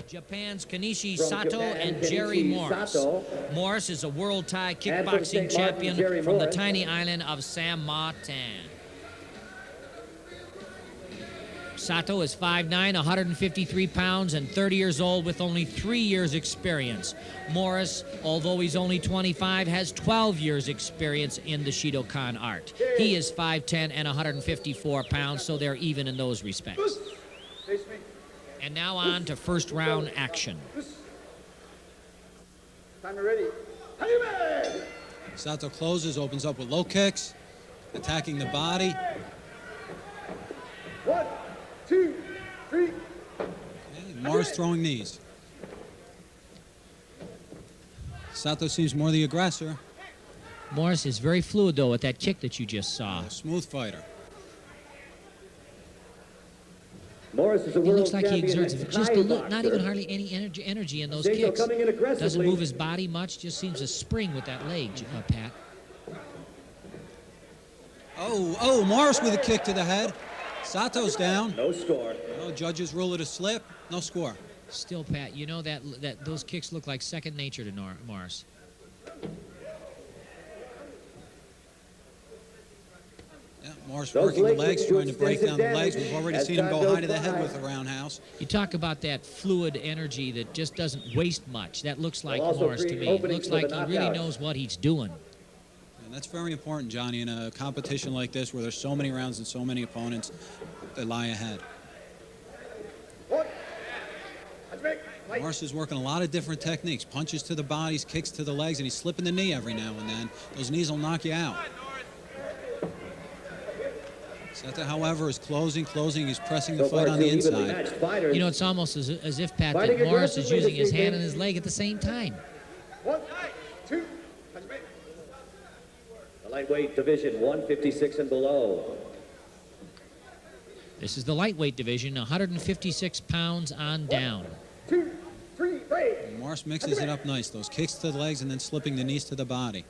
Japan's Kenichi Sato and Jerry Morris. Morris is a world Thai kickboxing champion from the tiny island of San Martin. Sato is 5'9", 153 pounds, and 30 years old with only 3 years experience. Morris, although he's only 25, has 12 years experience in the Shidokan art. He is 5'10" and 154 pounds, so they're even in those respects. And now on to first round action. Time ready. Sato closes, opens up with low kicks, attacking the body. 1, 2, 3. Okay, Morris throwing knees. Sato seems more the aggressor. Morris is very fluid, though, with that kick that you just saw. A smooth fighter. Morris is a He world looks like he champion exerts and just Thai a little, not boxer. even hardly any energy in those Sato kicks. coming in aggressively. Doesn't move his body much, just seems to spring with that leg, Pat. Oh, Morris with a kick to the head. Sato's down. No score. Oh, judges rule it a slip. No score. Still, Pat, you know that those kicks look like second nature to Morris. Yeah, Morris Those working the legs legs, can do trying to break down extensive the legs. damage We've already as seen him time go goes high to the head by. with a roundhouse. You talk about that fluid energy that just doesn't waste much. That looks like also Morris to create me. It openings looks for the like he really knockout. knows what he's doing. And that's very important, Johnny, in a competition like this where there's so many rounds and so many opponents that lie ahead. Morris is working a lot of different techniques. Punches to the bodies, kicks to the legs, and he's slipping the knee every now and then. Those knees will knock you out. Sato, however, is closing. He's pressing the fight on the inside. You know, it's almost as if, Pat, that Fighting Morris is aggressively using his this hand evening. and his leg at the same time. 1, 2. The lightweight division, 156 and below. This is the lightweight division, 156 pounds on down. 2, 3, break. Morris mixes it up nice. Those kicks to the legs and then slipping the knees to the body.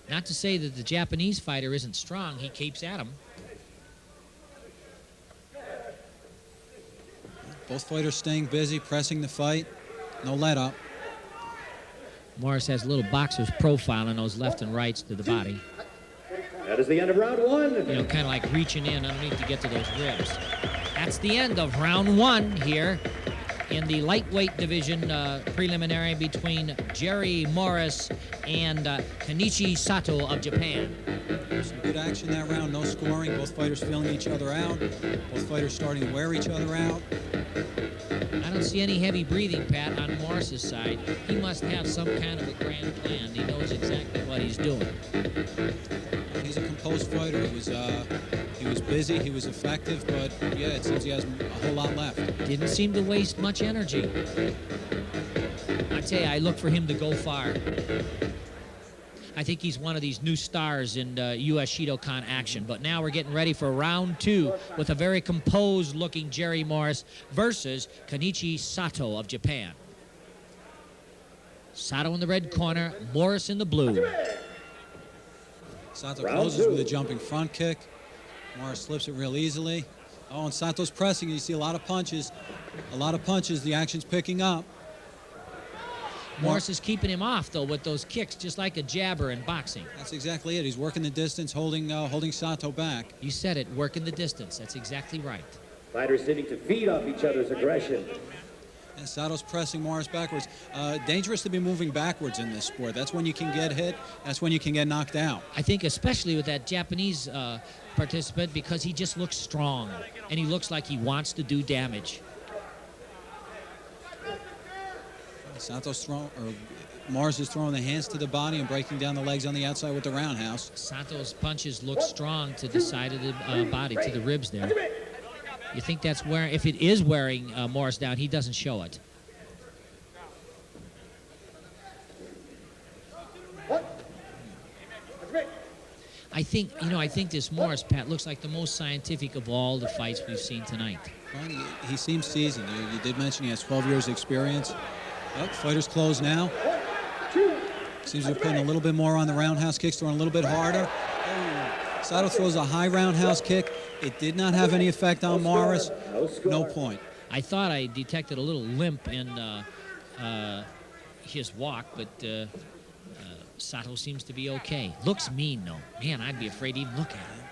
Not to say that the Japanese fighter isn't strong. He keeps at him. Both fighters staying busy, pressing the fight. No let up. Morris has a little boxer's profile in those left and rights to the body. That is the end of round 1. You know, kind of like reaching in underneath to get to those ribs. That's the end of round 1 here in the lightweight division preliminary between Jerry Morris and Kenichi Sato of Japan. Some good action that round, no scoring. Both fighters feeling each other out. Both fighters starting to wear each other out. I don't see any heavy breathing, Pat, on Morris's side. He must have some kind of a grand plan. He knows exactly what he's doing. He's a composed fighter. He was busy, he was effective, but yeah, it seems he has a whole lot left. Didn't seem to waste much energy. I tell you, I look for him to go far. I think he's one of these new stars in U.S. Shidokan action. But now we're getting ready for round 2 with a very composed-looking Jerry Morris versus Kenichi Sato of Japan. Sato in the red corner, Morris in the blue. Sato closes with a jumping front kick. Morris slips it real easily. Oh, and Sato's pressing. You see a lot of punches. The action's picking up. Morris is keeping him off, though, with those kicks, just like a jabber in boxing. That's exactly it. He's working the distance, holding Sato back. You said it, working the distance. That's exactly right. Fighters sitting to feed off each other's aggression. And Sato's pressing Morris backwards. Dangerous to be moving backwards in this sport. That's when you can get hit. That's when you can get knocked out. I think especially with that Japanese participant, because he just looks strong, and he looks like he wants to do damage. Morris is throwing the hands to the body and breaking down the legs on the outside with the roundhouse. Sato's punches look strong to the side of the body, to the ribs there. You think that's wearing, if it is wearing Morris down, he doesn't show it. I think this Morris, Pat, looks like the most scientific of all the fights we've seen tonight. Well, he seems seasoned. You did mention he has 12 years experience. Oh, fighters close now. Seems they're putting a little bit more on the roundhouse kicks, throwing a little bit harder. Oh, Sato throws a high roundhouse kick. It did not have any effect on Morris. No point. I thought I detected a little limp in his walk, but Sato seems to be okay. Looks mean, though. Man, I'd be afraid to even look at him.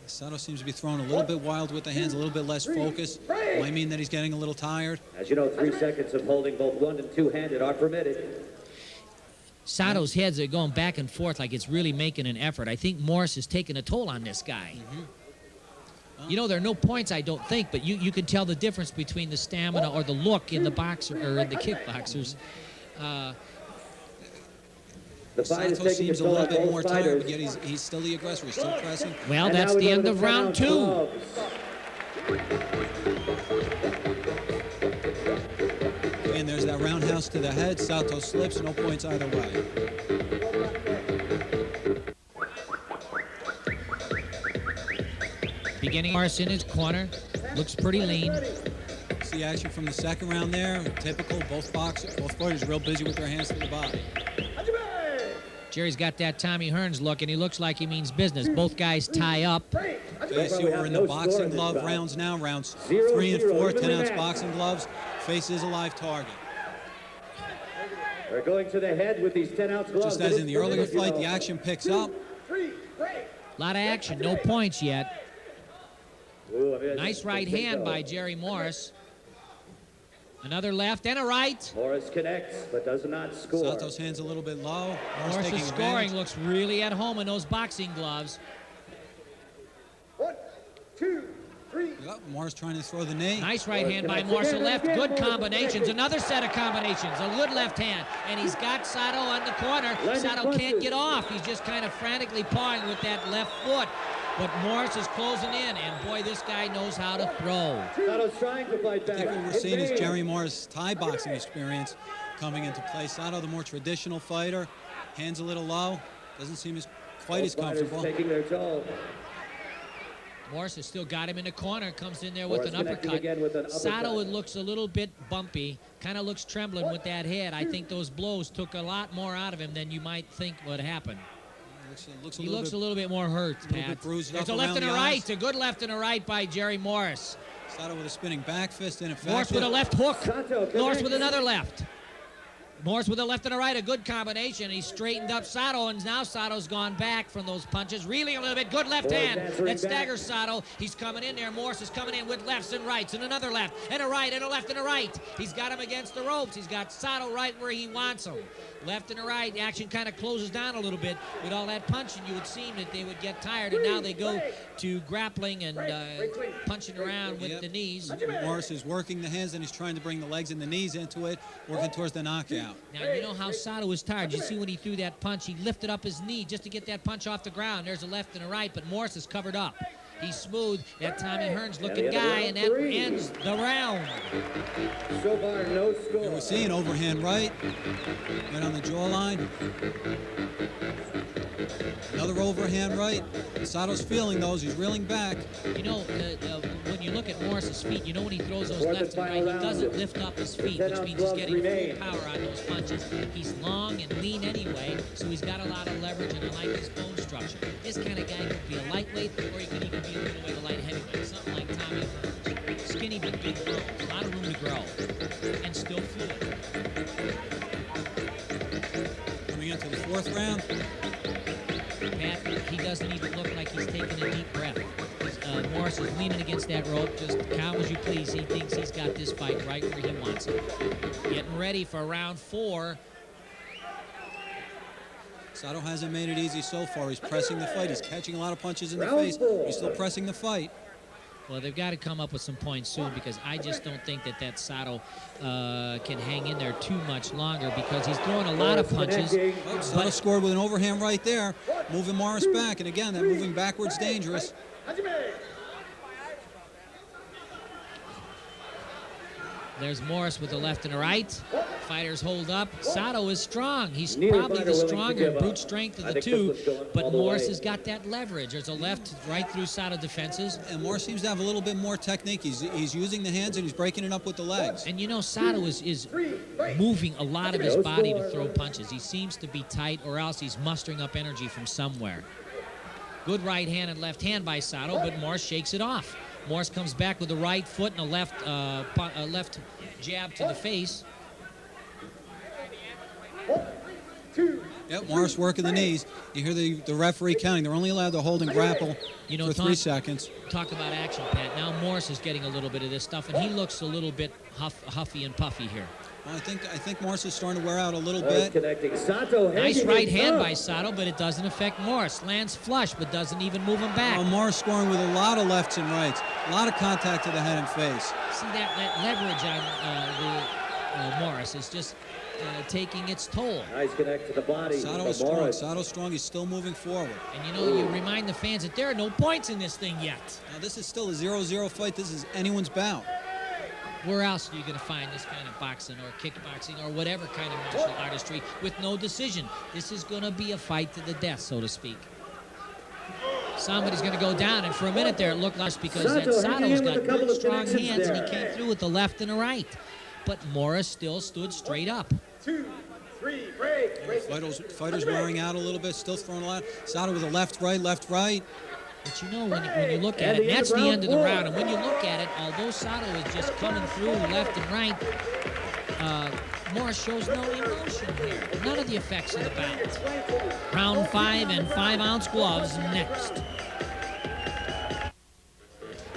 Sato seems to be throwing a little bit wild with the hands, a little bit less focus. Might mean that he's getting a little tired. As you know, 3 seconds of holding both one and two-handed are permitted. Sato's heads are going back and forth like it's really making an effort. I think Morris is taking a toll on this guy. You know, there are no points, I don't think, but you can tell the difference between the stamina or the look in the boxer or in the kickboxers. The fight is Sato taking seems a control little of bit both more tired, fighters. but yet he's still the aggressor. He's still pressing. Well, And that's now we the go end to of 10 round ounce 2. gloves. And there's that roundhouse to the head. Sato slips, no points either way. Beginning Morris in his corner. Looks pretty lean. See action from the second round there. Typical, both fighters real busy with their hands to the body. Jerry's got that Tommy Hearns look, and he looks like he means business. Both guys tie up. Okay, you see we're in the boxing glove rounds now. Rounds 3 and 4, 10-ounce boxing gloves. Face is a live target. We're going to the head with these 10-ounce gloves. Just as in the earlier fight, the action picks up. A lot of action, no points yet. Nice right hand by Jerry Morris. Another left and a right. Morris connects, but does not score. Sato's hands a little bit low. Morris' scoring looks really at home in those boxing gloves. 1, 2, 3. Yep, Morris trying to throw the knee. Nice right hand by Morris. A left. Good combinations. Another set of combinations. A good left hand. And he's got Sato on the corner. Sato can't get off. He's just kind of frantically pawing with that left foot. But Morris is closing in, and boy, this guy knows how to throw. Sato's trying to fight back. I think what we're seeing is Jerry Morris' Thai boxing experience coming into play. Sato, the more traditional fighter, hands a little low, doesn't seem quite as comfortable. Taking their toll. Morris has still got him in the corner, comes in there with Morris an uppercut. again with an uppercut. Sato, it looks a little bit bumpy, kind of looks trembling with that head. I think those blows took a lot more out of him than you might think would happen. He looks a little bit more hurt, Pat. There's a left and a right, a good left and a right by Jerry Morris. Sato with a spinning back fist, ineffective. Morris with a left hook. Sato Morris with another left. Morris with a left and a right, a good combination. He straightened up Sato, and now Sato's gone back from those punches. Reeling a little bit, good left hand. That staggers Sato. He's coming in there. Morris is coming in with lefts and rights, and another left, and a right, and a left, and a right. He's got him against the ropes. He's got Sato right where he wants him. Left and a right. Action kind of closes down a little bit with all that punching. You would seem that they would get tired, and now they go to grappling and punching around with the knees. Morris is working the hands, and he's trying to bring the legs and the knees into it, working towards the knockout. Now, you know how Sato was tired. You see when he threw that punch, he lifted up his knee just to get that punch off the ground. There's a left and a right, but Morris is covered up. He's smooth, that Tommy Hearns-looking guy, and that ends the round. So far, no score. And we're seeing overhand right on the jawline. Another overhand right. Sato's feeling those. He's reeling back. You know, when you look at Morris's feet, you know when he throws those left and right, he doesn't lift up his feet, which means he's getting full power on those punches. He's long and lean anyway, so he's got a lot of leverage, and I like his bone structure. This kind of guy could be a lightweight, or he could even be a little bit of light heavyweight, something like Tommy Hearns. Skinny but big bones, a lot of room to grow, and still fluid. Coming into the fourth round. Pat, he doesn't even look like he's taking a deep breath. Morris is leaning against that rope, just calm as you please. He thinks he's got this fight right where he wants it. Getting ready for round 4. Sato hasn't made it easy so far. He's pressing the fight. He's catching a lot of punches in the face. He's still pressing the fight. Well, they've got to come up with some points soon, because I just don't think that Sato can hang in there too much longer, because he's throwing a lot of punches. Oh, Sato scored with an overhand right there, moving Morris back. And again, that moving backwards dangerous. There's Morris with a left and a right. Fighters hold up. Sato is strong. He's probably the stronger brute strength of the two, but Morris has got that leverage. There's a left right through Sato defenses. And Morris seems to have a little bit more technique. He's using the hands, and he's breaking it up with the legs. And you know, Sato is moving a lot of his body to throw punches. He seems to be tight, or else he's mustering up energy from somewhere. Good right hand and left hand by Sato, but Morris shakes it off. Morris comes back with the right foot and a left jab to the face. Yep, Morris working the knees. You hear the referee counting. They're only allowed to hold and grapple for 3 seconds. Talk about action, Pat. Now Morris is getting a little bit of this stuff, and he looks a little bit huffy and puffy here. Well, I think Morris is starting to wear out a little bit. Connecting Sato. Nice right hand by Sato, but it doesn't affect Morris. Lands flush, but doesn't even move him back. Well, Morris scoring with a lot of lefts and rights. A lot of contact to the head and face. See, that leverage on Morris is just taking its toll. Nice connect to the body. Sato is strong. Sato's strong. He's still moving forward. And you know, you remind the fans that there are no points in this thing yet. Now, this is still a 0-0 fight. This is anyone's bout. Where else are you going to find this kind of boxing or kickboxing or whatever kind of martial artistry with no decision? This is going to be a fight to the death, so to speak. Somebody's going to go down, and for a minute there it looked like because Sato's got good, strong hands, and he came through with the left and the right. But Morris still stood straight up. 2, 3, break. Fighters wearing out a little bit, still throwing a lot. Sato with a left, right. But you know, when you look at it, that's the end of the round. And when you look at it, although Sato is just coming through left and right, Morris shows no emotion here. None of the effects of the bout. Round 5 and 5-ounce gloves next.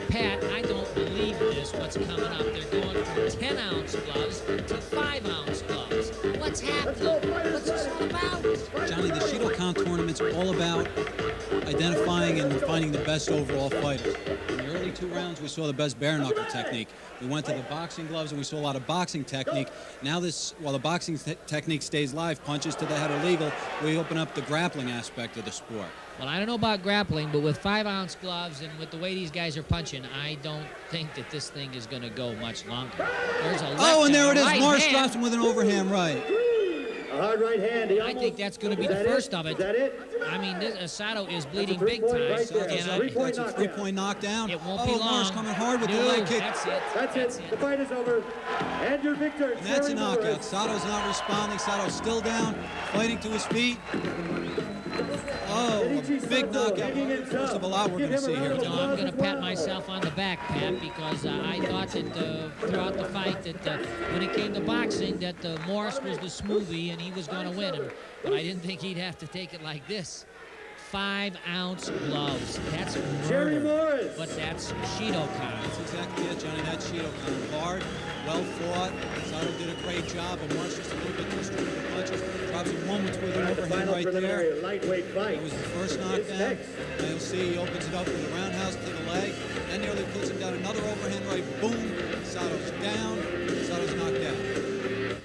Pat, I don't believe this, what's coming up. They're going from 10-ounce gloves to 5-ounce gloves. What's happening? What's this all about? Johnny, the Shidokan tournament's all about identifying and finding the best overall fighters. In the early 2 rounds, we saw the best bare knuckle technique. We went to the boxing gloves and we saw a lot of boxing technique. Now while the boxing technique stays live, punches to the head are legal, we open up the grappling aspect of the sport. Well, I don't know about grappling, but with 5-ounce gloves and with the way these guys are punching, I don't think that this thing is going to go much longer. There's a left and there it is. Right Morris hand. drops him with an overhand right. A hard right hand. I think that's going to be the first of it. Is that it? I mean, Sato is bleeding big time. Right there. That's a 3-point knockdown. It won't be long. Morris coming hard with the leg kick. That's it. The fight is over. And your victor. And that's a knockout. Sato's not responding. Sato's still down, fighting to his feet. Oh, a big knockout. First of a lot we're going to see here. You know, I'm going to pat myself on the back, Pat, because I thought that throughout the fight that when it came to boxing that Morris was the smoothie and he was going to win. But I didn't think he'd have to take it like this. 5-ounce gloves. That's Jerry murder. Morris. But that's Shidokan. That's exactly it, Johnny. That's Shidokan. Hard, well fought. Sato did a great job, and Morris just a little bit too strong with the punches. Drops him moments with an overhand right there. Lightweight fight. It was the first knockdown. And you'll see he opens it up with a roundhouse to the leg. Then nearly puts him down. Another overhand right. Boom. Sato's down.